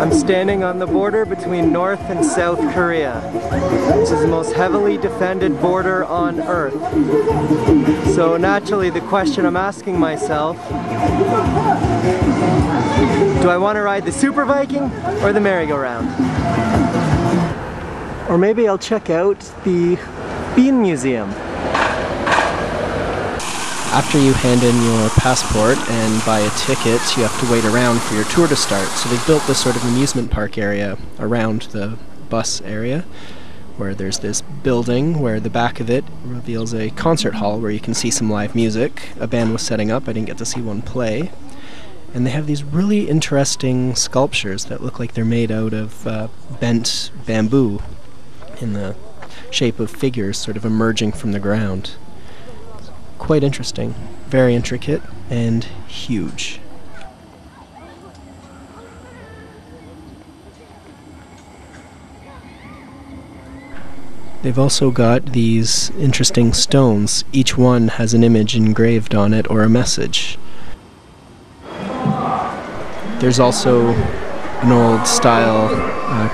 I'm standing on the border between North and South Korea, which is the most heavily defended border on Earth. So naturally, the question I'm asking myself, do I want to ride the Super Viking or the merry-go-round? Or maybe I'll check out the Bean Museum. After you hand in your passport and buy a ticket, you have to wait around for your tour to start. So they've built this sort of amusement park area around the bus area, where there's this building where the back of it reveals a concert hall where you can see some live music. A band was setting up, I didn't get to see one play. And they have these really interesting sculptures that look like they're made out of bent bamboo in the shape of figures sort of emerging from the ground. Quite interesting, very intricate and huge. They've also got these interesting stones. Each one has an image engraved on it or a message. There's also an old style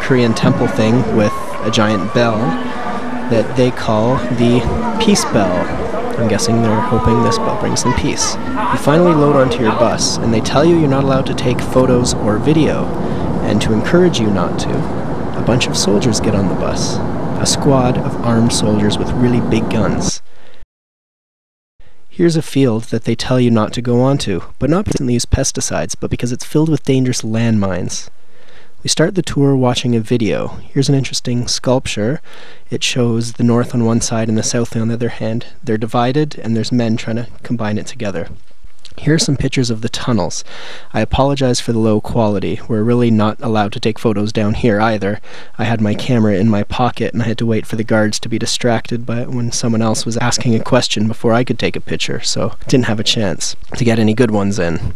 Korean temple thing with a giant bell that they call the peace bell. I'm guessing they're hoping this bell brings them peace. You finally load onto your bus, and they tell you you're not allowed to take photos or video. And to encourage you not to, a bunch of soldiers get on the bus. A squad of armed soldiers with really big guns. Here's a field that they tell you not to go onto, but not because they use pesticides, but because it's filled with dangerous landmines. We start the tour watching a video. Here's an interesting sculpture. It shows the north on one side and the south on the other hand. They're divided and there's men trying to combine it together. Here are some pictures of the tunnels. I apologize for the low quality. We're really not allowed to take photos down here either. I had my camera in my pocket and I had to wait for the guards to be distracted by when someone else was asking a question before I could take a picture, so didn't have a chance to get any good ones in.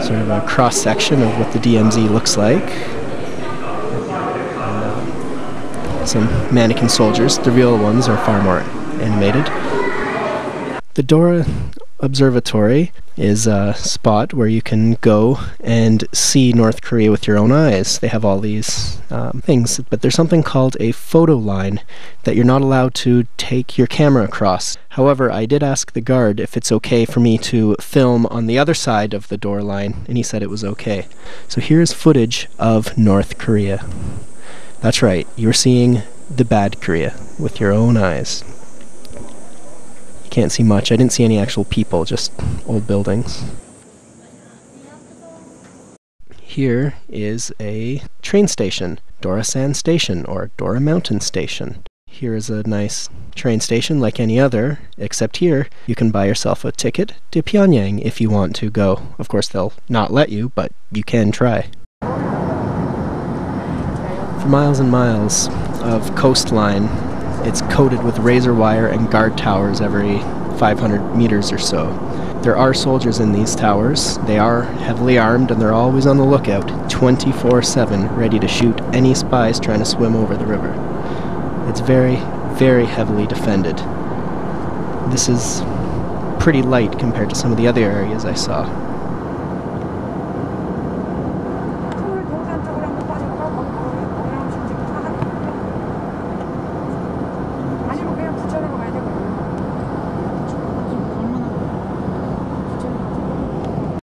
Sort of a cross-section of what the D.M.Z looks like. Some mannequin soldiers. The real ones are far more animated. The Dora Observatory is a spot where you can go and see North Korea with your own eyes. They have all these things, but there's something called a photo line that you're not allowed to take your camera across. However, I did ask the guard if it's okay for me to film on the other side of the door line, and he said it was okay. So here's footage of North Korea. That's right, you're seeing the bad Korea with your own eyes. You can't see much. I didn't see any actual people, just old buildings. Here is a train station, Dora-san Station, or Dora Mountain Station. Here is a nice train station like any other, except here you can buy yourself a ticket to Pyongyang if you want to go. Of course, they'll not let you, but you can try. For miles and miles of coastline, it's coated with razor wire and guard towers every 500 meters or so. There are soldiers in these towers. They are heavily armed and they're always on the lookout, 24/7, ready to shoot any spies trying to swim over the river. It's very, very heavily defended. This is pretty light compared to some of the other areas I saw.